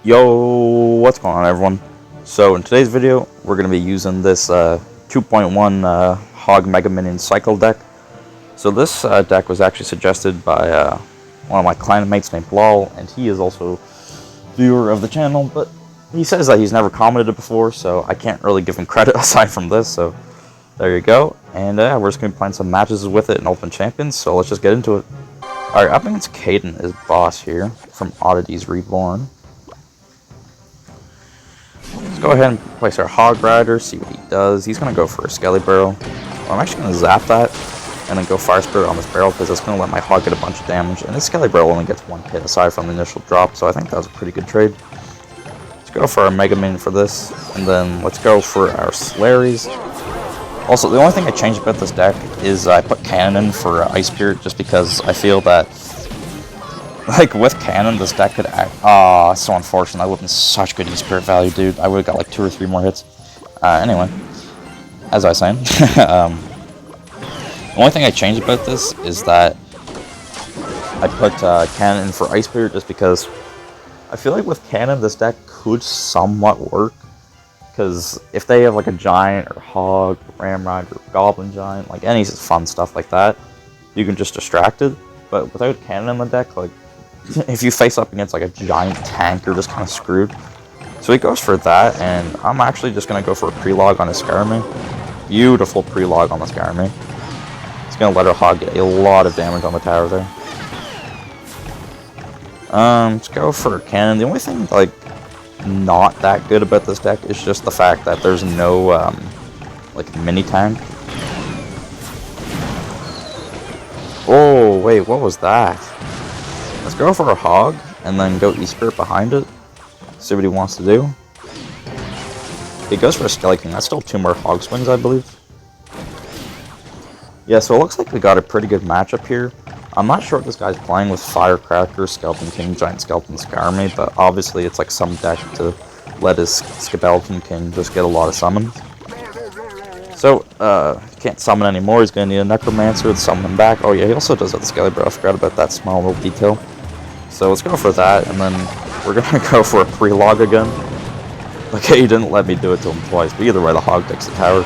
Yo, what's going on everyone? So in today's video, we're going to be using this 2.1 Hog Mega Minion Cycle deck. So this deck was actually suggested by one of my clanmates named Lol, and he is also a viewer of the channel, but he says that he's never commented it before, so I can't really give him credit aside from this, so there you go. And we're just going to be playing some matches with it in Open Champions, so let's just get into it. Alright, up against Caden is Boss here, from Oddities Reborn. Let's go ahead and place our Hog Rider, see what he does. He's going to go for a Skelly Barrel. Well, I'm actually going to zap that, and then go Fire Spirit on this barrel, because that's going to let my Hog get a bunch of damage. And this Skelly Barrel only gets one hit aside from the initial drop, so I think that was a pretty good trade. Let's go for our Mega Minion for this, and then let's go for our Slaries. Also, the only thing I changed about this deck is I put Cannon in for Ice Spirit, just because I feel that, like, with Cannon, this deck could act... Aw, so unfortunate. That would have been such good E-Spirit value, dude. I would have got like 2 or 3 more hits. Anyway, as I was saying, the only thing I changed about this is that I put Cannon in for Ice Spirit, just because I feel like with Cannon, this deck could somewhat work. Because if they have like a Giant, or Hog, or Ramrod, or Goblin Giant, like any fun stuff like that, you can just distract it. But without Cannon in the deck, like, if you face up against like a giant tank, you're just kind of screwed. So he goes for that, and I'm actually just going to go for a pre-log on his Skarmy. Beautiful pre-log on the Skarmy. It's going to let our Hog get a lot of damage on the tower there. Let's go for a Cannon. The only thing, like, not that good about this deck is just the fact that there's no, like, mini tank. Oh, wait, what was that? Let's go for a Hog, and then go E-Spirit behind it. See what he wants to do. He goes for a Skelly King. That's still 2 more Hog Swings, I believe. Yeah, so it looks like we got a pretty good matchup here. I'm not sure if this guy's playing with Firecracker, Skeleton King, Giant Skeleton, Skarmy, but obviously it's like some deck to let his Skeleton King just get a lot of summons. So, he can't summon anymore. He's going to need a Necromancer to summon him back. Oh yeah, he also does have the Skelly Barrel. I forgot about that small little detail. So let's go for that, and then we're going to go for a pre-log again. Okay, he didn't let me do it to him twice, but either way, the Hog takes the tower.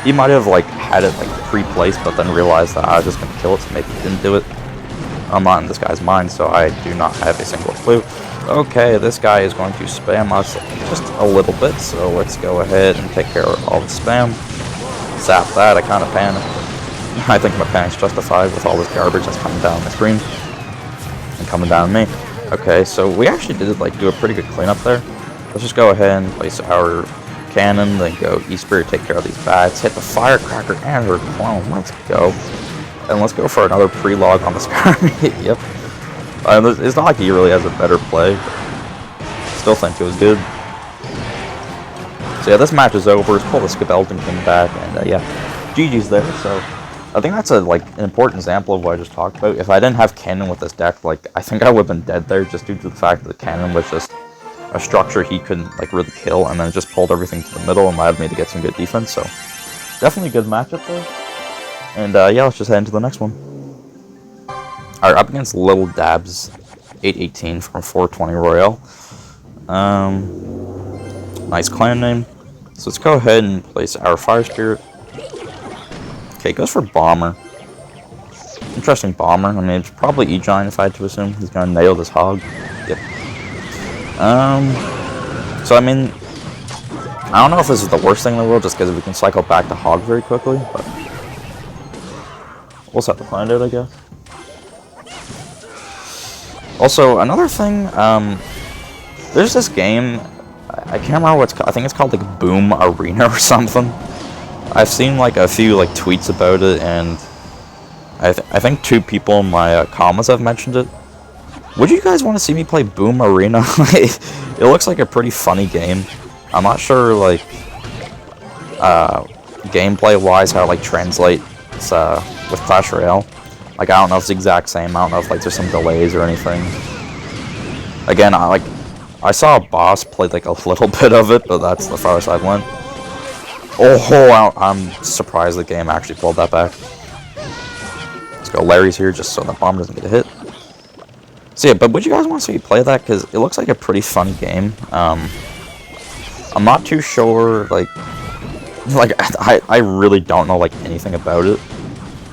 He might have like had it like pre-placed, but then realized that I was just going to kill it, so maybe he didn't do it. I'm not in this guy's mind, so I do not have a single clue. Okay, this guy is going to spam us just a little bit, so let's go ahead and take care of all the spam. Zap that, I kind of panicked. I think my panic's justified with all this garbage that's coming down the screen. And coming down me. Okay, so we actually did like do a pretty good cleanup there. Let's just go ahead and place our Cannon, then go E-Spirit, take care of these bats, hit the Firecracker and her clone. Let's go. And let's go for another pre-log on the Skarmy. Yep. It's not like he really has a better play. Still think it was good. So yeah, this match is over. Let's pull the Skeleton King back, and yeah, GG's there. So I think that's an important example of what I just talked about. If I didn't have Cannon with this deck, like, I think I would have been dead there, just due to the fact that Cannon was just a structure he couldn't like really kill, and then it just pulled everything to the middle and allowed me to get some good defense. So definitely a good matchup there. And yeah, let's just head into the next one. Alright, up against Little Dabs, 818 from 420 Royale. Nice clan name. So let's go ahead and place our Fire Spirit. Okay, goes for Bomber. Interesting Bomber. I mean, it's probably E-Giant if I had to assume. He's gonna nail this Hog. Yep. So I mean, I don't know if this is the worst thing in the world, just because we can cycle back to Hog very quickly, but we'll just have to find out, I guess. Also, another thing, there's this game, I can't remember what it's called. I think it's called like Boom Arena or something. I've seen like a few like tweets about it, and I think 2 people in my comments have mentioned it. Would you guys want to see me play Boom Arena? It looks like a pretty funny game. I'm not sure like gameplay wise how it like translates with Clash Royale. Like, I don't know if it's the exact same. I don't know if like there's some delays or anything. Again, I saw a boss play like a little bit of it, but that's the farthest I went. Oh, I'm surprised the game actually pulled that back. Let's go Larry's here just so the bomb doesn't get a hit. So yeah, but would you guys want to see me play that? Because it looks like a pretty funny game. I'm not too sure, like I really don't know, like, anything about it.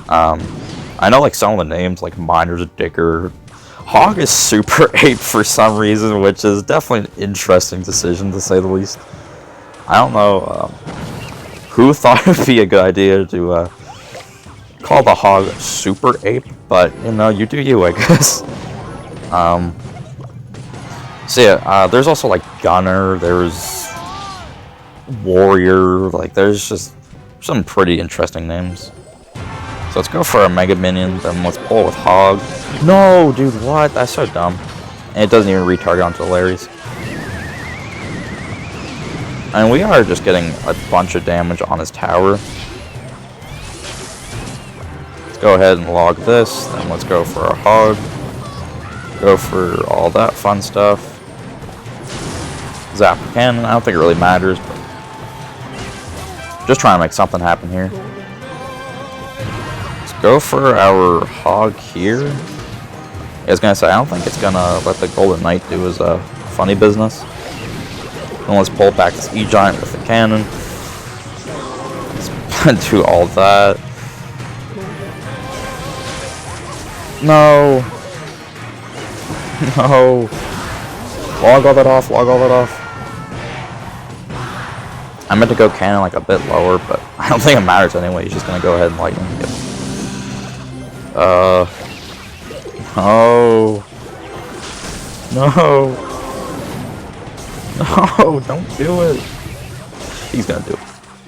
I know, like, some of the names, like Miner's Digger. Hog is Super Ape for some reason, which is definitely an interesting decision, to say the least. I don't know who thought it would be a good idea to call the Hog Super Ape, but, you know, you do you, I guess. So yeah, there's also, like, Gunner, there's Warrior, like, there's just some pretty interesting names. So let's go for a Mega Minion, then let's pull with Hog. No, dude, what? That's so dumb. And it doesn't even retarget onto Larry's. And we are just getting a bunch of damage on his tower. Let's go ahead and log this, then let's go for a Hog. Go for all that fun stuff. Zap the cannon, I don't think it really matters, but just trying to make something happen here. Let's go for our Hog here. I was gonna say, I don't think it's gonna let the Golden Knight do his funny business. And let's pull back this E-Giant with the cannon. Let's do all that. No. No. Log all that off, log all that off. I meant to go cannon like a bit lower, but I don't think it matters anyway. He's just gonna go ahead and lightning. Yep. No. No. No, don't do it. He's gonna do it.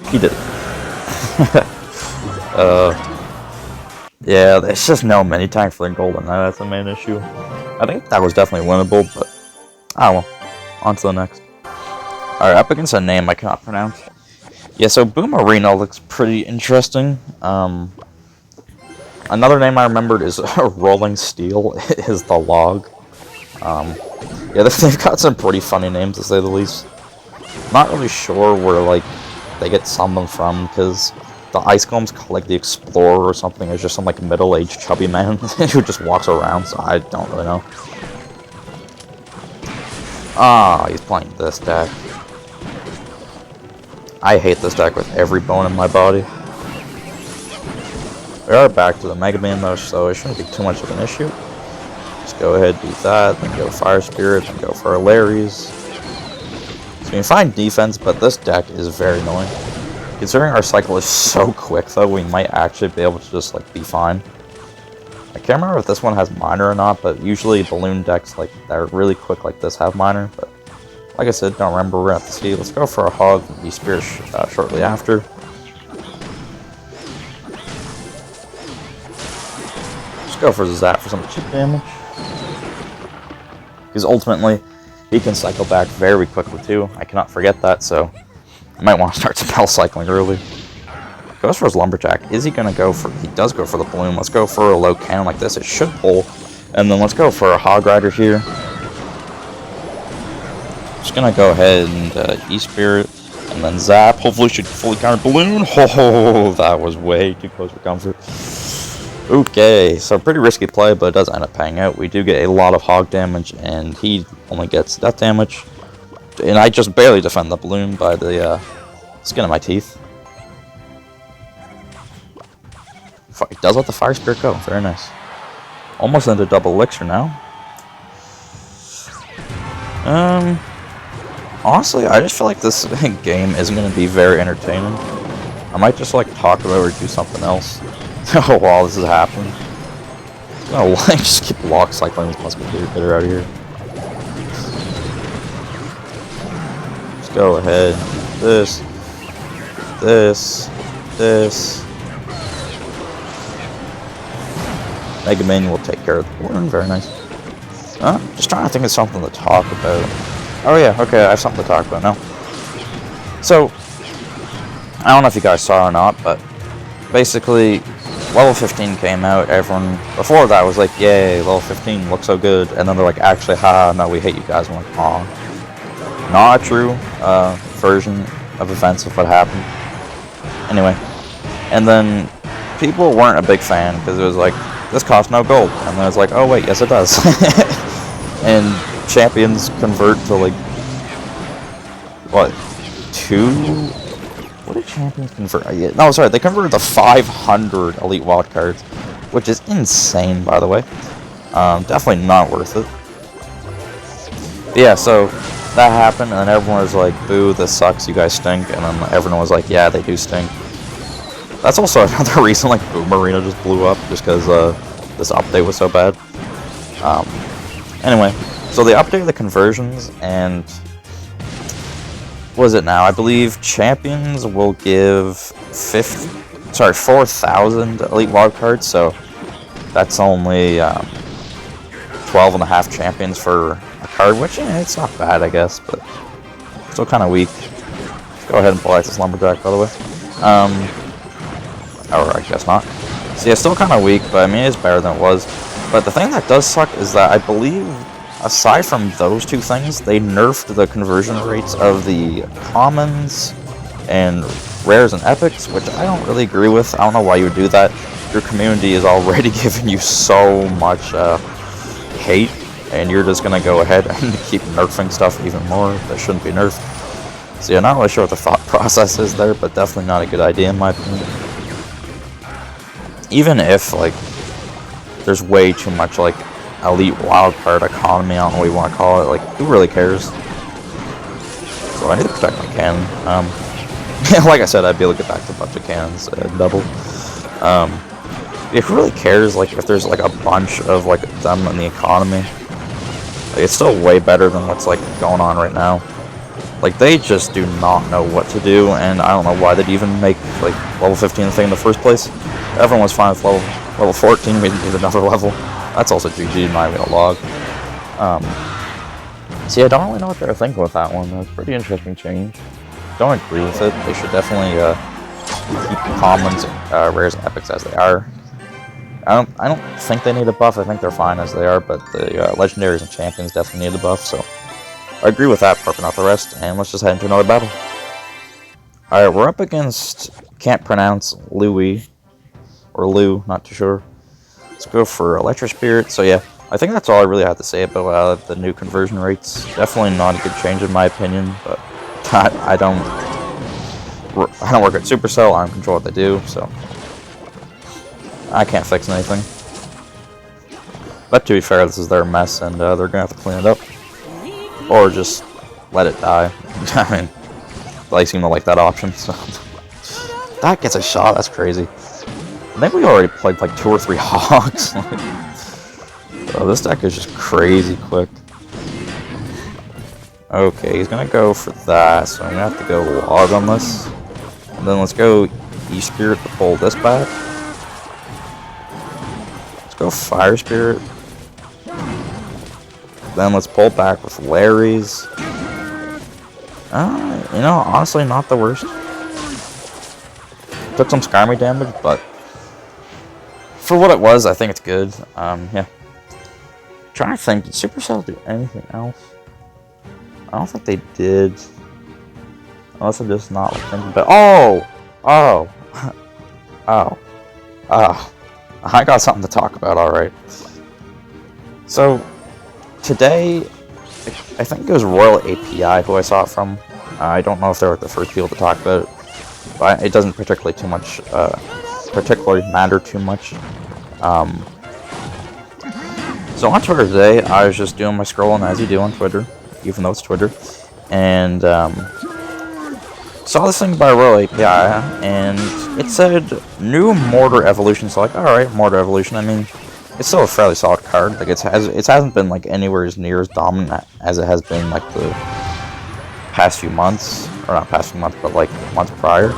He did it. Yeah, there's just no mini tank for the Golden Knight. That's the main issue. I think that was definitely winnable, but oh well. On to the next. Alright, up against a name I cannot pronounce. Yeah, so Boom Arena looks pretty interesting. Another name I remembered is Rollin Steel is the log. Yeah, they've got some pretty funny names, to say the least. Not really sure where, like, they get some of them from, because the Ice Golem's called, like, the Explorer or something. It's just some, like, middle-aged chubby man who just walks around, so I don't really know. Ah, he's playing this deck. I hate this deck with every bone in my body. We are back to the Mega Man though, so it shouldn't be too much of an issue. Just go ahead, do that, then go Fire Spirit, then go for a Larry's. So you can find defense, but this deck is very annoying. Considering our cycle is so quick though, we might actually be able to just, like, be fine. I can't remember if this one has Miner or not, but usually balloon decks like that are really quick like this have Miner, but like I said, don't remember, we're at the see. Let's go for a Hog and E-Spirit shortly after. Just go for Zap for some chip damage. Because ultimately, he can cycle back very quickly too. I cannot forget that, so I might want to start spell cycling early. Goes for his Lumberjack. Is he going to go for... He does go for the Balloon. Let's go for a low cannon like this. It should pull. And then let's go for a Hog Rider here. Just going to go ahead and E-Spirit. And then Zap. Hopefully should fully counter Balloon. Oh, that was way too close for comfort. Okay, so pretty risky play, but it does end up paying out. We do get a lot of Hog damage, and he only gets death damage. And I just barely defend the Balloon by the skin of my teeth. It does let the Fire Spirit go. Very nice. Almost into double elixir now. Honestly, I just feel like this game isn't going to be very entertaining. I might just, like, talk about it or do something else while this is happening. I'm gonna, like, just keep lock cycling this Musketeer Hitter out of here. Let's go ahead. This. Mega Man will take care of the balloon. Very nice. Just trying to think of something to talk about. Oh yeah, okay, I have something to talk about now. So, I don't know if you guys saw or not, but basically, level 15 came out. Everyone before that was like, yay, level 15 looks so good. And then they're like, actually, haha, no, we hate you guys. I'm like, aw. Not a true version of events of what happened. Anyway, and then people weren't a big fan because it was like, this costs no gold. And then it's like, oh wait, yes it does. And champions convert to like, what, 2? What did champions convert? No, sorry, they converted to 500 elite wildcards, which is insane, by the way. Definitely not worth it. But yeah, so that happened, and then everyone was like, boo, this sucks, you guys stink. And then everyone was like, yeah, they do stink. That's also another reason, like, Boom Arena just blew up, just because this update was so bad. Anyway, so they updated the conversions, and what is it now? I believe champions will give 4,000 elite wildcards, so that's only 12.5 champions for a card, which, yeah, it's not bad, I guess, but still kind of weak. Let's go ahead and pull out this lumberjack, by the way. Or I guess not. So yeah, still kind of weak, but I mean, it's better than it was. But the thing that does suck is that I believe, aside from those two things, they nerfed the conversion rates of the commons and rares and epics, which I don't really agree with. I don't know why you would do that. Your community is already giving you so much hate, and you're just gonna go ahead and keep nerfing stuff even more that shouldn't be nerfed. So yeah, not really sure what the thought process is there, but definitely not a good idea in my opinion. Even if, like, there's way too much, like, elite wildcard economy, I don't know what you want to call it, like, who really cares? So I need to protect my cannon. Like I said, I'd be able to get back to a bunch of cannons double. Who really cares, like, if there's, like, a bunch of, like, them in the economy? Like, it's still way better than what's, like, going on right now. Like, they just do not know what to do, and I don't know why they'd even make, like, level 15 thing in the first place. Everyone was fine with level 14, we didn't need another level. That's also GG, not even a log. So yeah, I don't really know what they're thinking with that one. It's a pretty interesting change. Don't agree with it. They should definitely keep the commons, rares, and epics as they are. I don't think they need a buff. I think they're fine as they are, but the legendaries and champions definitely need a buff. So I agree with that part, but not the rest. And let's just head into another battle. All right, we're up against, can't pronounce, Louis or Lou, not too sure. Let's go for Electro Spirit. So yeah, I think that's all I really have to say about the new conversion rates. Definitely not a good change in my opinion, but I don't work at Supercell. I don't control what they do, so I can't fix anything. But to be fair, this is their mess, and they're gonna have to clean it up, or just let it die. I mean, they seem to like that option. So that gets a shot. That's crazy. I think we already played like 2 or 3 hogs. Oh, this deck is just crazy quick. Okay, he's gonna go for that, so I'm gonna have to go log on this. And then let's go E-Spirit to pull this back. Let's go Fire Spirit. Then let's pull back with Larry's. You know, honestly, not the worst. Took some Skarmy damage, but for what it was, I think it's good. Yeah. Trying to think, did Supercell do anything else? I don't think they did. Unless I'm just not thinking about. Oh! I got something to talk about, alright. So, today, I think it was Royal API who I saw it from. I don't know if they were the first people to talk about it, but it doesn't particularly matter too much. So on Twitter today, I was just doing my scrolling as you do on Twitter, even though it's Twitter, and saw this thing by Royal API, and it said new Mortar Evolution. So like, all right, Mortar Evolution. I mean, it's still a fairly solid card. Like it hasn't been like anywhere as near as dominant as it has been like the past few months, or not past few months, but like months prior.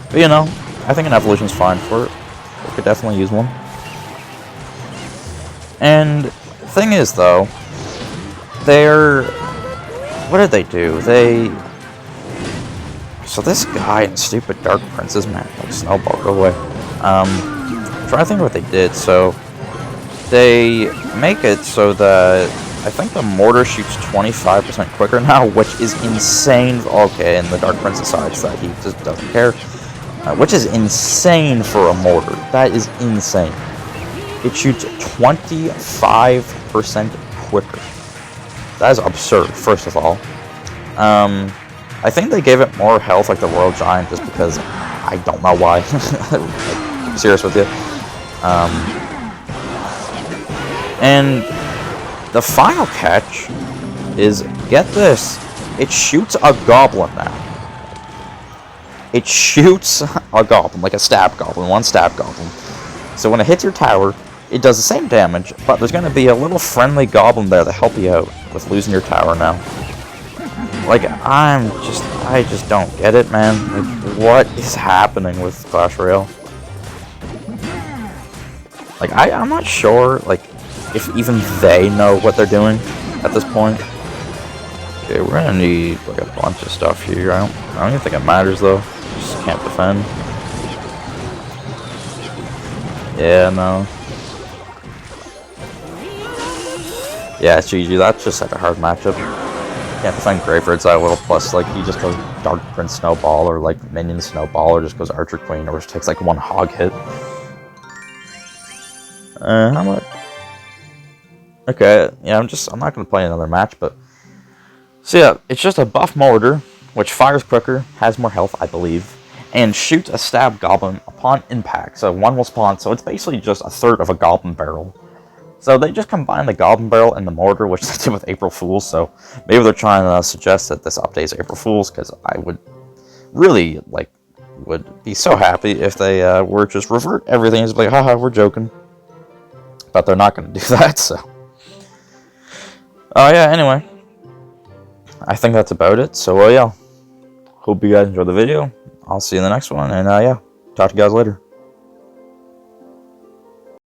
But you know, I think an evolution's fine for it. We could definitely use one. And the thing is, though, what did they do? So this guy and stupid Dark Princes, man, like Snowball, go away. Trying to think of what they did. So they make it so that I think the mortar shoots 25% quicker now, which is insane. Okay, and the Dark Prince decides that he just doesn't care. which is insane for a mortar. That is insane. It shoots 25% quicker. That is absurd, first of all. I think they gave it more health, like the Royal Giant, just because I don't know why. I'm serious with you. And the final catch is, get this, it shoots a goblin now. It shoots a goblin, like a stab goblin, one stab goblin. So when it hits your tower, it does the same damage, but there's going to be a little friendly goblin there to help you out with losing your tower now. Like, I just don't get it, man. Like, what is happening with Clash Royale? Like, I'm not sure, like, if even they know what they're doing at this point. Okay, we're gonna need, like, a bunch of stuff here. I don't even think it matters, though. Just can't defend. Yeah, no. Yeah, it's GG. That's just like a hard matchup. Can't defend Graveyard's that little, plus like he just goes Dark Prince Snowball or like Minion Snowball or just goes Archer Queen or just takes like one hog hit. How much? Okay, yeah, I'm not gonna play another match, but so yeah, it's just a buff mortar, which fires quicker, has more health, I believe, and shoots a stab goblin upon impact. So one will spawn, so it's basically just a third of a goblin barrel. So they just combined the Goblin Barrel and the Mortar, which they did with April Fools, so maybe they're trying to suggest that this update is April Fools, because I would really, like, would be so happy if they were just revert everything and just be like, haha, we're joking. But they're not going to do that, so. Oh, yeah, anyway. I think that's about it, so, yeah. Hope you guys enjoyed the video. I'll see you in the next one, and, yeah, talk to you guys later.